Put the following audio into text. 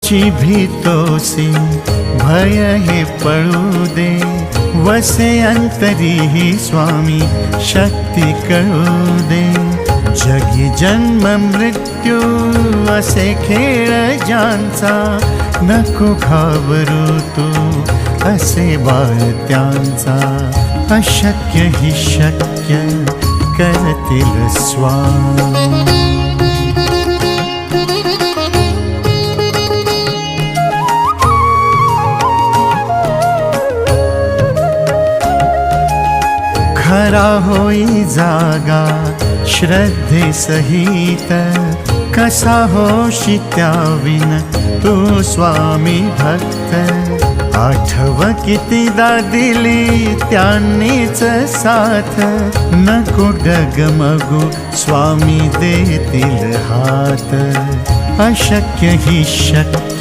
तुझी भीतोसी भय हे पळू दे, वसे अंतरी ही स्वामी शक्ती कळू दे। जगी जन्म मृत्यू असे खेळ ज्यांचा, नको घाबरू तू असे बाळ त्यांचा। अशक्य ही शक्य करतील स्वामी। खरा होई जागा श्रद्धे सहित, कसा होशी त्याविन तू स्वामी भक्त। आठव कितीदा दिली त्यांनीच साथ, नको डगमगू स्वामी देतील हात। अशक्य ही शक्य